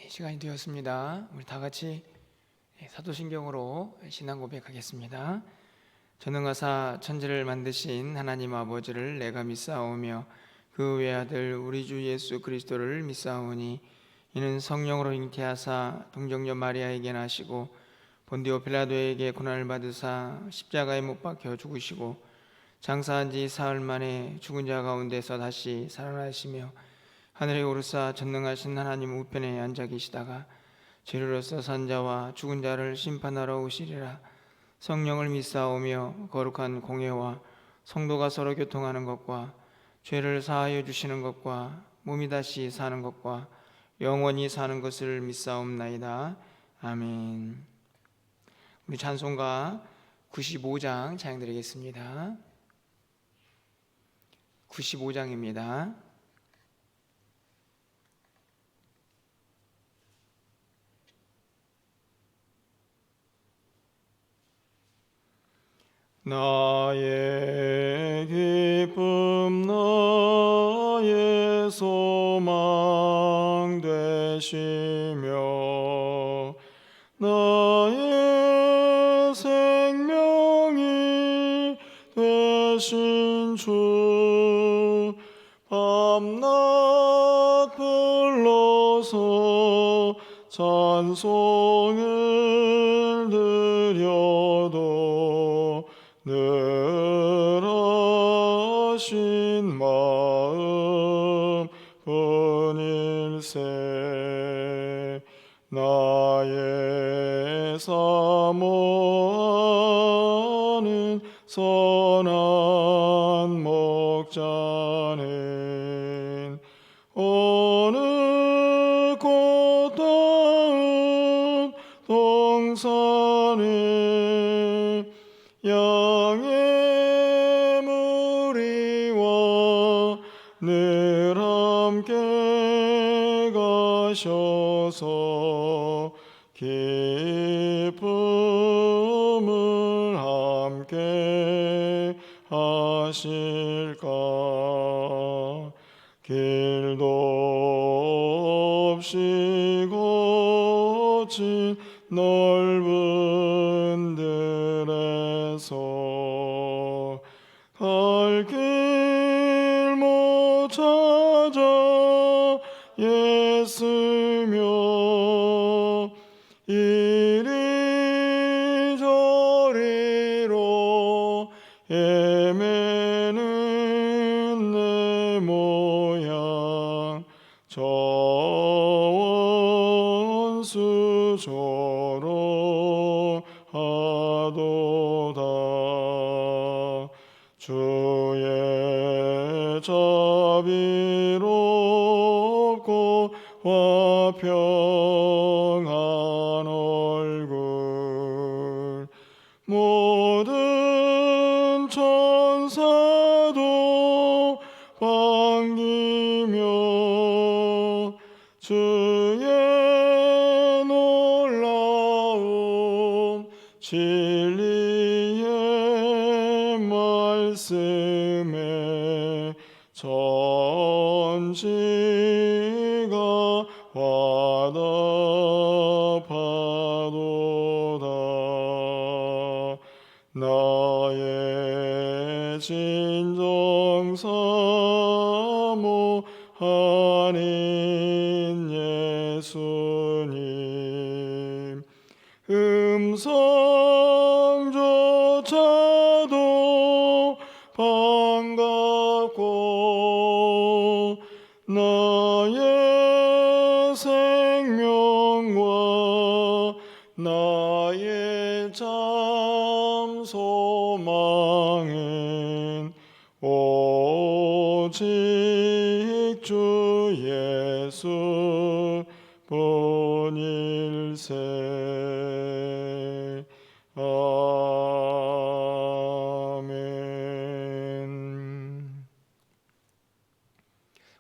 시간이 되었습니다. 우리 다 같이 사도신경으로 신앙 고백하겠습니다. 전능하사 천지를 만드신 하나님 아버지를 내가 믿사오며 그 외아들 우리 주 예수 그리스도를 믿사오니 이는 성령으로 잉태하사 동정녀 마리아에게 나시고 본디오 빌라도에게 고난을 받으사 십자가에 못 박혀 죽으시고 장사한 지 사흘 만에 죽은 자 가운데서 다시 살아나시며 하늘에 오르사 전능하신 하나님 우편에 앉아 계시다가 죄로서 산 자와 죽은 자를 심판하러 오시리라. 성령을 믿사오며 거룩한 공예와 성도가 서로 교통하는 것과 죄를 사하여 주시는 것과 몸이 다시 사는 것과 영원히 사는 것을 믿사옵나이다. 아멘. 우리 찬송가 95장 찬양드리겠습니다. 95장입니다. 나의 기쁨 나의 소망 되시며 나의 생명이 되신 주 밤낮 불러서 찬송을 드려도 늘 하신 마음 뿐일세. 나의 사모하는 선한 목자는 어느 꽃다운 동산에 양의 무리와 늘 함께 가셔서 기쁨을 함께 하실까. 길도 없이 거친 넓은 들에서 갈 길 못 찾아 애쓰며 이리저리로 헤매는 내 모양 저 원수 조롱하도다. 주의 자비롭고 화평한 얼굴 모든 천사도 반기며 주의 놀라운 진리의 말씀에 천지가 화답하도다. 나의 진정 사모하는 예수님 음성조차도 반갑고 나의 생명과 나의 참 소망은 오직 주 예수 뿐일세. 아멘.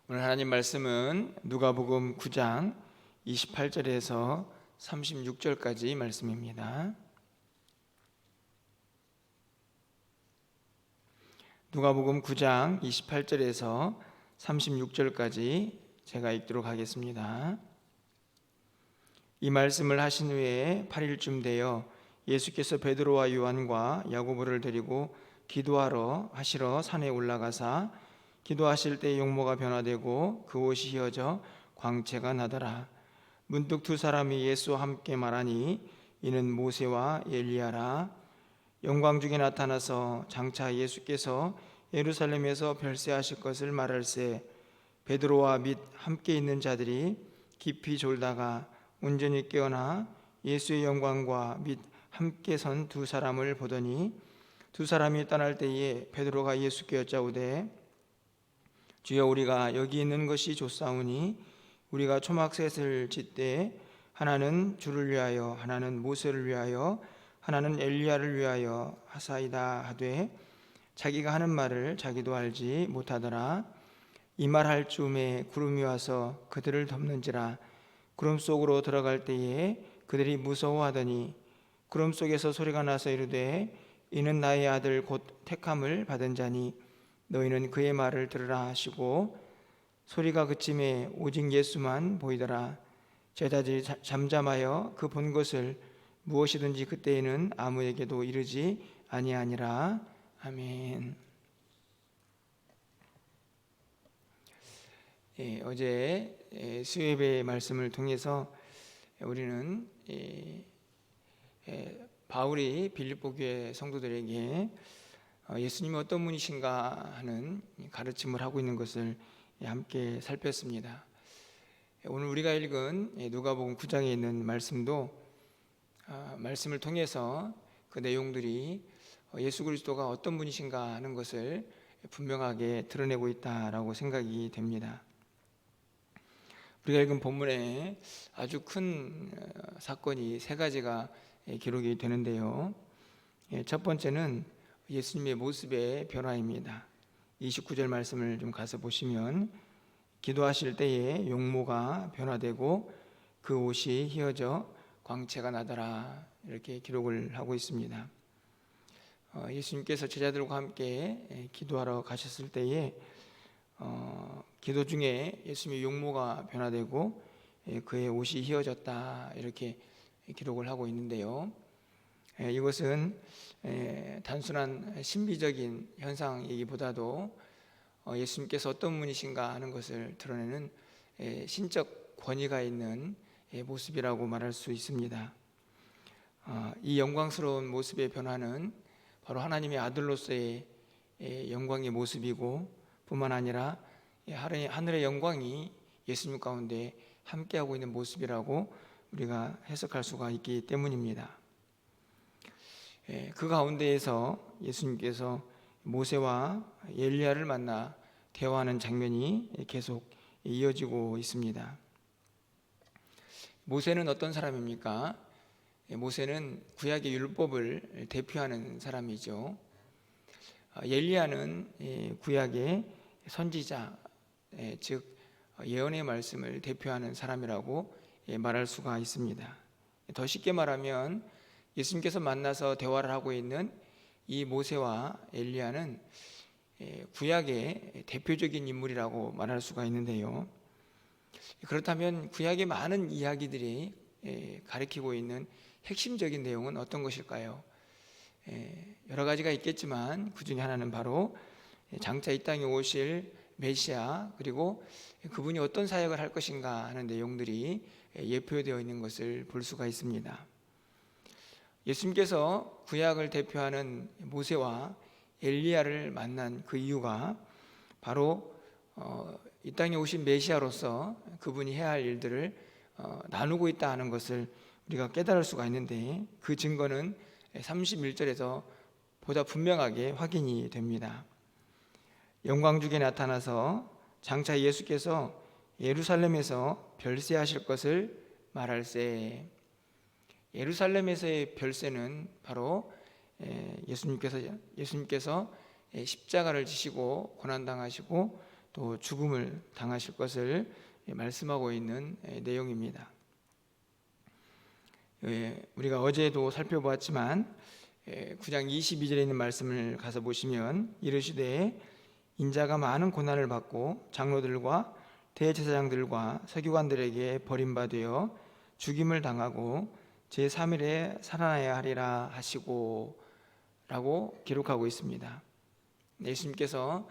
오늘 하나님 말씀은 누가복음 9장 28절에서 36절까지 말씀입니다. 누가복음 9장 28절에서 36절까지 제가 읽도록 하겠습니다. 이 말씀을 하신 후에 8일쯤 되어 예수께서 베드로와 요한과 야고보를 데리고 기도하러 하시러 산에 올라가사 기도하실 때 용모가 변화되고 그 옷이 휘어져 광채가 나더라. 문득 두 사람이 예수와 함께 말하니 이는 모세와 엘리야라. 영광 중에 나타나서 장차 예수께서 예루살렘에서 별세하실 것을 말할세 베드로와 및 함께 있는 자들이 깊이 졸다가 온전히 깨어나 예수의 영광과 및 함께 선 두 사람을 보더니 두 사람이 떠날 때에 베드로가 예수께 여짜오되 주여 우리가 여기 있는 것이 좋사오니 우리가 초막셋을 짓되 하나는 주를 위하여 하나는 모세를 위하여 하나는 엘리야를 위하여 하사이다 하되 자기가 하는 말을 자기도 알지 못하더라. 이 말할 즈음에 구름이 와서 그들을 덮는지라. 구름 속으로 들어갈 때에 그들이 무서워하더니 구름 속에서 소리가 나서 이르되 이는 나의 아들 곧 택함을 받은 자니 너희는 그의 말을 들으라 하시고 소리가 그침에 오직 예수만 보이더라. 제자들이 잠잠하여 그 본 것을 무엇이든지 그때에는 아무에게도 이르지 아니하니라. 아멘. 어제 수요예배 말씀을 통해서 우리는 바울이 빌립보 교회 성도들에게 예수님이 어떤 분이신가 하는 가르침을 하고 있는 것을 함께 살폈습니다. 오늘 우리가 읽은 누가복음 9장에 있는 말씀도 말씀을 통해서 그 내용들이 예수 그리스도가 어떤 분이신가 하는 것을 분명하게 드러내고 있다라고 생각이 됩니다. 우리가 읽은 본문에 아주 큰 사건이 세 가지가 기록이 되는데요. 첫 번째는 예수님의 모습의 변화입니다. 29절 말씀을 좀 가서 보시면 기도하실 때에 용모가 변화되고 그 옷이 휘어져 광채가 나더라 이렇게 기록을 하고 있습니다. 예수님께서 제자들과 함께 기도하러 가셨을 때에 기도 중에 예수님의 용모가 변화되고 그의 옷이 휘어졌다 이렇게 기록을 하고 있는데요. 이것은 단순한 신비적인 현상이기보다도 예수님께서 어떤 분이신가 하는 것을 드러내는 신적 권위가 있는 모습이라고 말할 수 있습니다. 이 영광스러운 모습의 변화는 바로 하나님의 아들로서의 영광의 모습이고 뿐만 아니라 하늘의 영광이 예수님 가운데 함께하고 있는 모습이라고 우리가 해석할 수가 있기 때문입니다. 그 가운데에서 예수님께서 모세와 엘리야를 만나 대화하는 장면이 계속 이어지고 있습니다. 모세는 어떤 사람입니까? 모세는 구약의 율법을 대표하는 사람이죠. 엘리야는 구약의 선지자, 즉 예언의 말씀을 대표하는 사람이라고 말할 수가 있습니다. 더 쉽게 말하면 예수님께서 만나서 대화를 하고 있는 이 모세와 엘리야는 구약의 대표적인 인물이라고 말할 수가 있는데요. 그렇다면 구약의 많은 이야기들이 가리키고 있는 핵심적인 내용은 어떤 것일까요? 여러 가지가 있겠지만 그 중에 하나는 바로 장차 이 땅에 오실 메시아 그리고 그분이 어떤 사역을 할 것인가 하는 내용들이 예표되어 있는 것을 볼 수가 있습니다. 예수님께서 구약을 대표하는 모세와 엘리야를 만난 그 이유가 바로 이 땅에 오신 메시아로서 그분이 해야 할 일들을 나누고 있다 하는 것을 우리가 깨달을 수가 있는데 그 증거는 31절에서 보다 분명하게 확인이 됩니다. 영광 중에 나타나서 장차 예수께서 예루살렘에서 별세하실 것을 말할세. 예루살렘에서의 별세는 바로 예수님께서 십자가를 지시고 고난당하시고 또 죽음을 당하실 것을 말씀하고 있는 내용입니다. 우리가 어제도 살펴보았지만 9장 22절에 있는 말씀을 가서 보시면 이르시되 인자가 많은 고난을 받고 장로들과 대제사장들과 서기관들에게 버림받으어 죽임을 당하고 제3일에 살아나야 하리라 하시고 라고 기록하고 있습니다. 예수님께서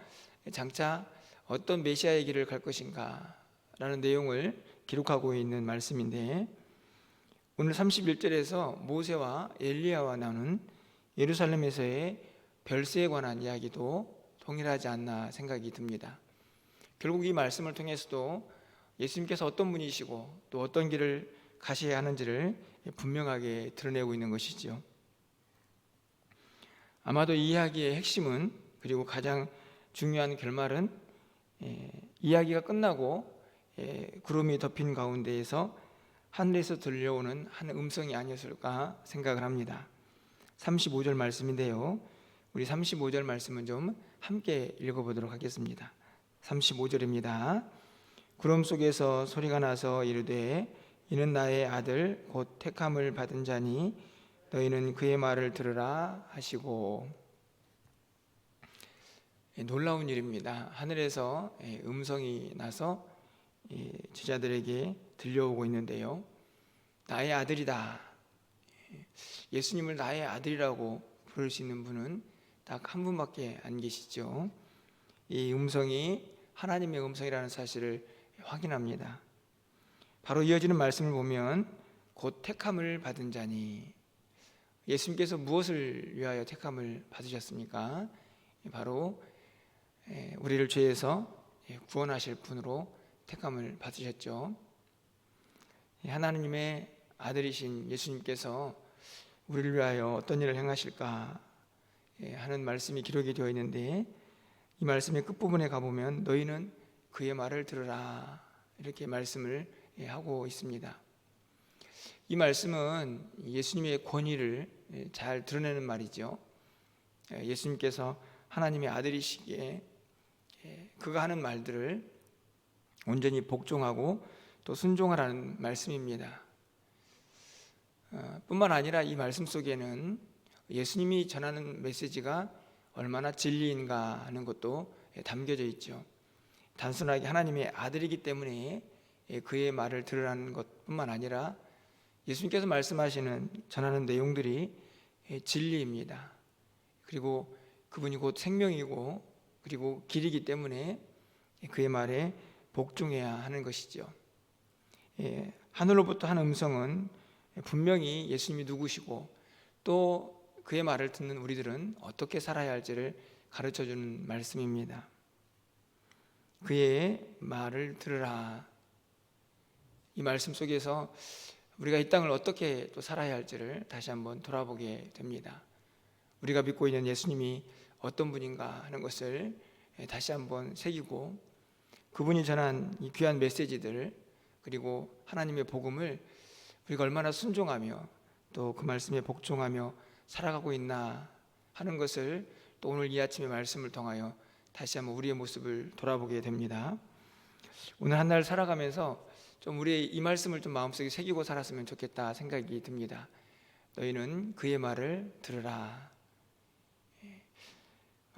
장차 어떤 메시아의 길을 갈 것인가 라는 내용을 기록하고 있는 말씀인데, 오늘 31절에서 모세와 엘리야와 나눈 예루살렘에서의 별세에 관한 이야기도 동일하지 않나 생각이 듭니다. 결국 이 말씀을 통해서도 예수님께서 어떤 분이시고 또 어떤 길을 가셔야 하는지를 분명하게 드러내고 있는 것이죠. 아마도 이 이야기의 핵심은, 그리고 가장 중요한 결말은 이야기가 끝나고 구름이 덮인 가운데에서 하늘에서 들려오는 한 음성이 아니었을까 생각을 합니다. 35절 말씀인데요, 우리 35절 말씀은 좀 함께 읽어보도록 하겠습니다. 35절입니다. 구름 속에서 소리가 나서 이르되 이는 나의 아들 곧 택함을 받은 자니 너희는 그의 말을 들으라 하시고. 놀라운 일입니다. 하늘에서 음성이 나서 제자들에게 들려오고 있는데요, 나의 아들이다. 예수님을 나의 아들이라고 부를 수 있는 분은 딱 한 분밖에 안 계시죠. 이 음성이 하나님의 음성이라는 사실을 확인합니다. 바로 이어지는 말씀을 보면 곧 택함을 받은 자니, 예수님께서 무엇을 위하여 택함을 받으셨습니까? 바로 우리를 죄에서 구원하실 분으로 택함을 받으셨죠. 하나님의 아들이신 예수님께서 우리를 위하여 어떤 일을 행하실까 하는 말씀이 기록이 되어 있는데, 이 말씀의 끝부분에 가보면 너희는 그의 말을 들으라 이렇게 말씀을 하고 있습니다. 이 말씀은 예수님의 권위를 잘 드러내는 말이죠. 예수님께서 하나님의 아들이시기에 그가 하는 말들을 온전히 복종하고 또 순종하라는 말씀입니다. 뿐만 아니라 이 말씀 속에는 예수님이 전하는 메시지가 얼마나 진리인가 하는 것도 담겨져 있죠. 단순하게 하나님의 아들이기 때문에 그의 말을 들으라는 것뿐만 아니라 예수님께서 말씀하시는 전하는 내용들이 진리입니다. 그리고 그분이 곧 생명이고 그리고 길이기 때문에 그의 말에 복종해야 하는 것이죠. 하늘로부터 한 음성은 분명히 예수님이 누구시고 또 그의 말을 듣는 우리들은 어떻게 살아야 할지를 가르쳐주는 말씀입니다. 그의 말을 들으라. 이 말씀 속에서 우리가 이 땅을 어떻게 또 살아야 할지를 다시 한번 돌아보게 됩니다. 우리가 믿고 있는 예수님이 어떤 분인가 하는 것을 다시 한번 새기고, 그분이 전한 이 귀한 메시지들, 그리고 하나님의 복음을 우리가 얼마나 순종하며 또 그 말씀에 복종하며 살아가고 있나 하는 것을 또 오늘 이 아침의 말씀을 통하여 다시 한번 우리의 모습을 돌아보게 됩니다. 오늘 한 날 살아가면서 좀 우리의 이 말씀을 좀 마음속에 새기고 살았으면 좋겠다 생각이 듭니다. 너희는 그의 말을 들으라.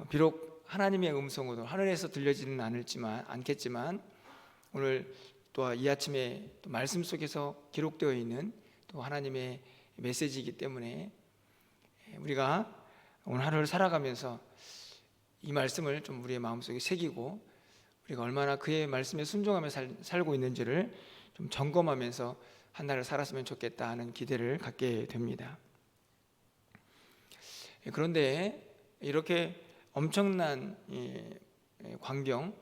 비록 하나님의 음성으로 하늘에서 들려지는 않겠지만 오늘 또 이 아침에 또 말씀 속에서 기록되어 있는 또 하나님의 메시지이기 때문에 우리가 오늘 하루를 살아가면서 이 말씀을 좀 우리의 마음속에 새기고 우리가 얼마나 그의 말씀에 순종하며 살고 있는지를 좀 점검하면서 한 날을 살았으면 좋겠다 하는 기대를 갖게 됩니다. 그런데 이렇게 엄청난 광경,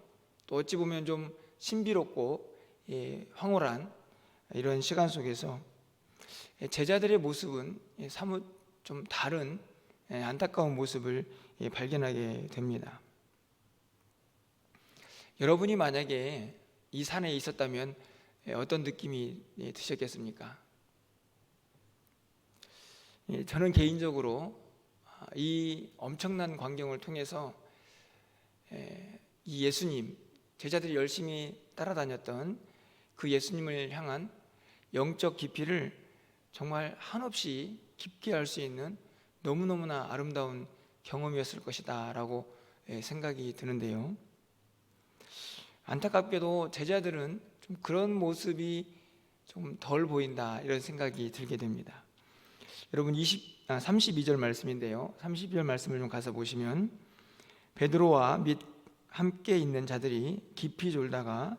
또 어찌 보면 좀 신비롭고 황홀한 이런 시간 속에서 제자들의 모습은 사뭇 좀 다른 안타까운 모습을 발견하게 됩니다. 여러분이 만약에 이 산에 있었다면 어떤 느낌이 드셨겠습니까? 저는 개인적으로 이 엄청난 광경을 통해서 이 예수님, 제자들이 열심히 따라다녔던 그 예수님을 향한 영적 깊이를 정말 한없이 깊게 알 수 있는 너무너무나 아름다운 경험이었을 것이다 라고 생각이 드는데요, 안타깝게도 제자들은 좀 그런 모습이 좀 덜 보인다, 이런 생각이 들게 됩니다. 여러분 32절 말씀인데요, 32절 말씀을 좀 가서 보시면, 베드로와 및 함께 있는 자들이 깊이 졸다가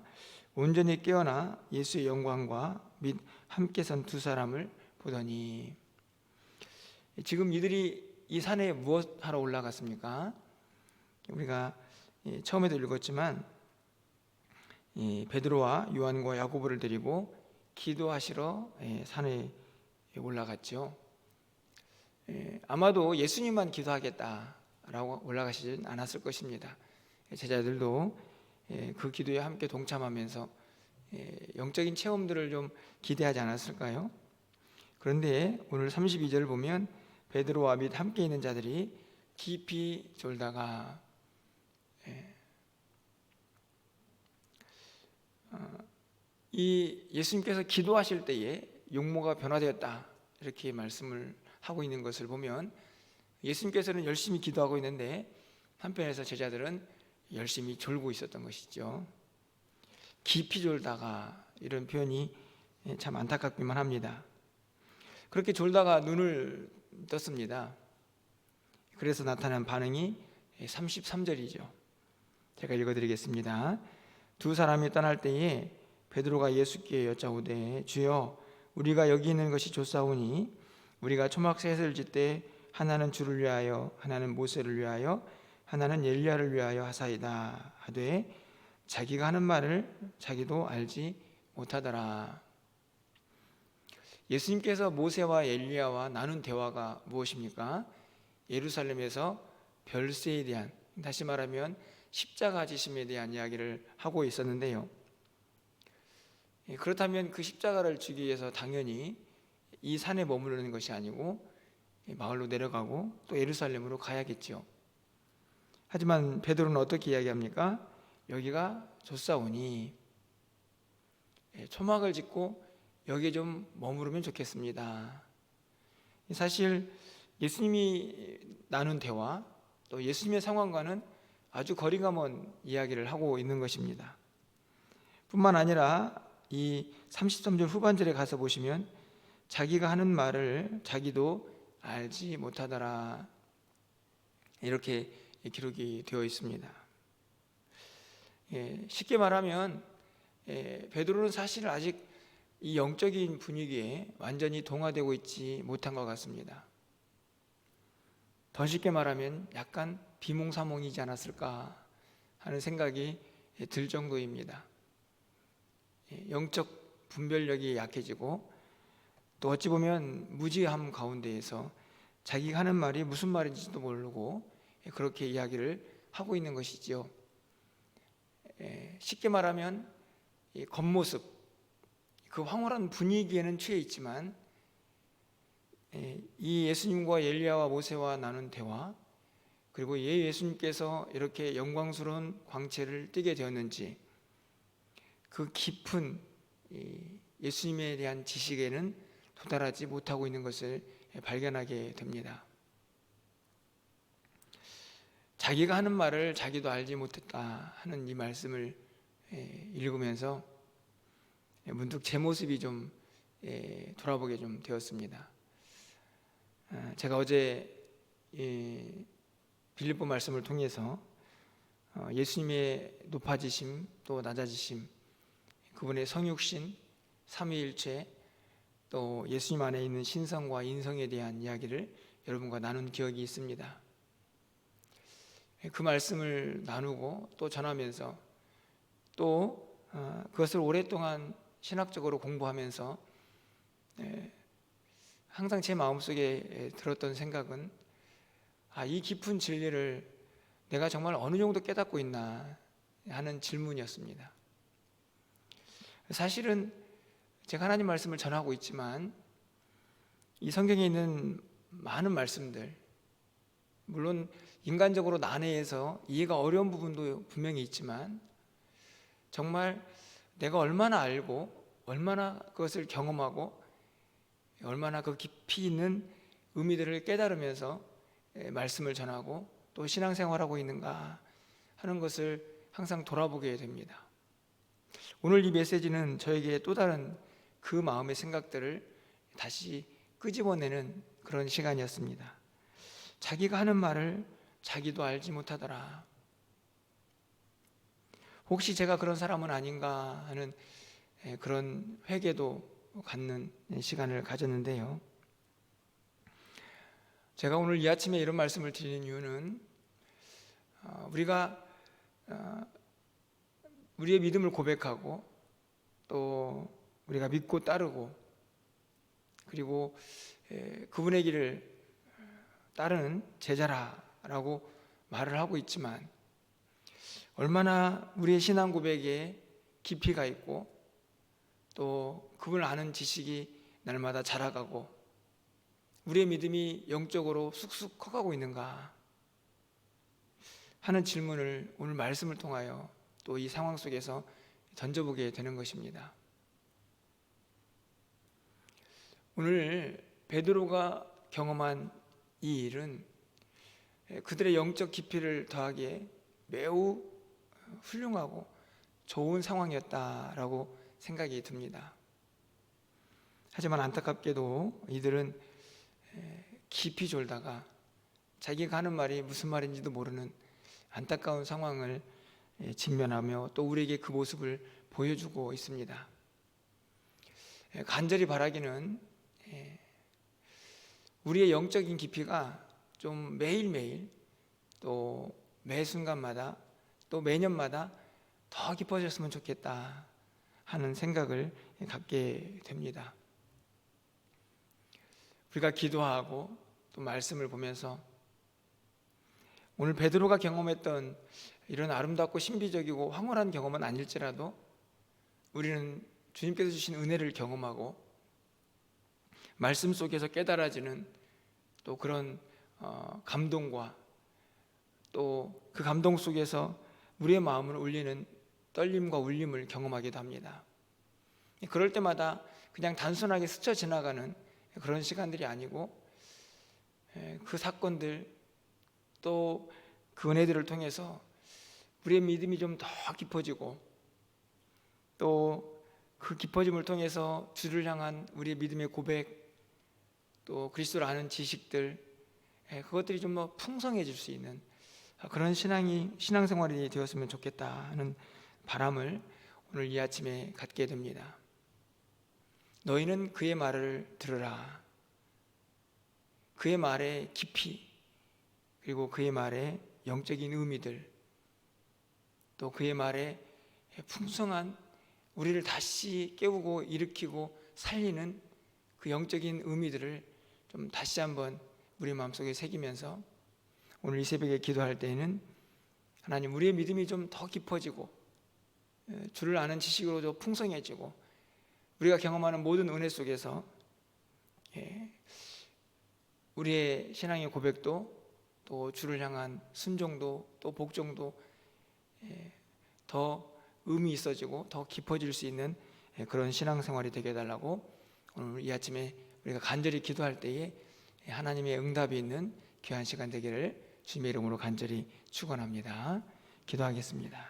온전히 깨어나 예수의 영광과 및 함께 선 두 사람을 보더니. 지금 이들이 이 산에 무엇 하러 올라갔습니까? 우리가 처음에도 읽었지만 베드로와 요한과 야고보를 데리고 기도하시러 산에 올라갔죠. 아마도 예수님만 기도하겠다라고 올라가시진 않았을 것입니다. 제자들도 그 기도에 함께 동참하면서 영적인 체험들을 좀 기대하지 않았을까요? 그런데 오늘 32절을 보면 베드로와 및 함께 있는 자들이 깊이 졸다가, 이 예수님께서 기도하실 때에 용모가 변화되었다, 이렇게 말씀을 하고 있는 것을 보면 예수님께서는 열심히 기도하고 있는데 한편에서 제자들은 열심히 졸고 있었던 것이죠. 깊이 졸다가, 이런 표현이 참 안타깝기만 합니다. 그렇게 졸다가 눈을 떴습니다. 그래서 나타난 반응이 33절이죠. 제가 읽어드리겠습니다. 두 사람이 떠날 때에 베드로가 예수께 여짜오되, 주여, 우리가 여기 있는 것이 좋사오니 우리가 초막셋을 짓되 하나는 주를 위하여, 하나는 모세를 위하여, 하나는 엘리야를 위하여 하사이다 하되 자기가 하는 말을 자기도 알지 못하더라. 예수님께서 모세와 엘리야와 나눈 대화가 무엇입니까? 예루살렘에서 별세에 대한, 다시 말하면 십자가 지심에 대한 이야기를 하고 있었는데요, 그렇다면 그 십자가를 지기 위해서 당연히 이 산에 머무르는 것이 아니고 마을로 내려가고 또 예루살렘으로 가야겠죠. 하지만 베드로는 어떻게 이야기합니까? 여기가 좋사오니 초막을 짓고 여기에 좀 머무르면 좋겠습니다. 사실 예수님이 나눈 대화, 또 예수님의 상황과는 아주 거리가 먼 이야기를 하고 있는 것입니다. 뿐만 아니라 이 33절 후반절에 가서 보시면 자기가 하는 말을 자기도 알지 못하더라, 이렇게 기록이 되어 있습니다. 쉽게 말하면 베드로는 사실 아직 이 영적인 분위기에 완전히 동화되고 있지 못한 것 같습니다. 더 쉽게 말하면 약간 비몽사몽이지 않았을까 하는 생각이 들 정도입니다. 영적 분별력이 약해지고 또 어찌 보면 무지함 가운데에서 자기가 하는 말이 무슨 말인지도 모르고 그렇게 이야기를 하고 있는 것이지요. 쉽게 말하면 이 겉모습, 그 황홀한 분위기에는 취해 있지만 이 예수님과 엘리야와 모세와 나눈 대화, 그리고 예수님께서 이렇게 영광스러운 광채를 띠게 되었는지 그 깊은 예수님에 대한 지식에는 도달하지 못하고 있는 것을 발견하게 됩니다. 자기가 하는 말을 자기도 알지 못했다 하는 이 말씀을 읽으면서 문득 제 모습이 좀 돌아보게 좀 되었습니다. 제가 어제 빌립보 말씀을 통해서 예수님의 높아지심 또 낮아지심, 그분의 성육신, 삼위일체, 또 예수님 안에 있는 신성과 인성에 대한 이야기를 여러분과 나눈 기억이 있습니다. 그 말씀을 나누고 또 전하면서 또 그것을 오랫동안 신학적으로 공부하면서 항상 제 마음속에 들었던 생각은 이 깊은 진리를 내가 정말 어느 정도 깨닫고 있나 하는 질문이었습니다. 사실은 제가 하나님 말씀을 전하고 있지만 이 성경에 있는 많은 말씀들, 물론 인간적으로 난해해서 이해가 어려운 부분도 분명히 있지만 정말 내가 얼마나 알고 얼마나 그것을 경험하고 얼마나 그 깊이 있는 의미들을 깨달으면서 말씀을 전하고 또 신앙생활하고 있는가 하는 것을 항상 돌아보게 됩니다. 오늘 이 메시지는 저에게 또 다른 그 마음의 생각들을 다시 끄집어내는 그런 시간이었습니다. 자기가 하는 말을 자기도 알지 못하더라. 혹시 제가 그런 사람은 아닌가 하는 그런 회개도 갖는 시간을 가졌는데요. 제가 오늘 이 아침에 이런 말씀을 드리는 이유는 우리가 우리의 믿음을 고백하고 또 우리가 믿고 따르고 그리고 그분의 길을 따르는 제자라고 말을 하고 있지만 얼마나 우리의 신앙 고백에 깊이가 있고 또 그분을 아는 지식이 날마다 자라가고 우리의 믿음이 영적으로 쑥쑥 커가고 있는가 하는 질문을 오늘 말씀을 통하여 또 이 상황 속에서 던져보게 되는 것입니다. 오늘 베드로가 경험한 이 일은 그들의 영적 깊이를 더하기에 매우 훌륭하고 좋은 상황이었다라고 생각이 듭니다. 하지만 안타깝게도 이들은 깊이 졸다가 자기가 하는 말이 무슨 말인지도 모르는 안타까운 상황을 직면하며 또 우리에게 그 모습을 보여주고 있습니다. 간절히 바라기는 우리의 영적인 깊이가 좀 매일매일 또 매 순간마다 또 매년마다 더 깊어졌으면 좋겠다 하는 생각을 갖게 됩니다. 우리가 기도하고 또 말씀을 보면서 오늘 베드로가 경험했던 이런 아름답고 신비적이고 황홀한 경험은 아닐지라도 우리는 주님께서 주신 은혜를 경험하고 말씀 속에서 깨달아지는 또 그런 감동과 또 그 감동 속에서 우리의 마음을 울리는 떨림과 울림을 경험하기도 합니다. 그럴 때마다 그냥 단순하게 스쳐 지나가는 그런 시간들이 아니고 그 사건들 또 그 은혜들을 통해서 우리의 믿음이 좀 더 깊어지고 또 그 깊어짐을 통해서 주를 향한 우리의 믿음의 고백 또 그리스도를 아는 지식들 그것들이 좀 더 풍성해질 수 있는 그런 신앙생활이 되었으면 좋겠다 하는 바람을 오늘 이 아침에 갖게 됩니다. 너희는 그의 말을 들으라. 그의 말의 깊이 그리고 그의 말의 영적인 의미들 또 그의 말의 풍성한 우리를 다시 깨우고 일으키고 살리는 그 영적인 의미들을 좀 다시 한번 우리 마음속에 새기면서 오늘 이 새벽에 기도할 때에는 하나님 우리의 믿음이 좀 더 깊어지고 주를 아는 지식으로 더 풍성해지고 우리가 경험하는 모든 은혜 속에서 우리의 신앙의 고백도 또 주를 향한 순종도 또 복종도 더 의미 있어지고 더 깊어질 수 있는 그런 신앙생활이 되게 해달라고 오늘 이 아침에 우리가 간절히 기도할 때에 하나님의 응답이 있는 귀한 시간 되기를 주님의 이름으로 간절히 축원합니다. 기도하겠습니다.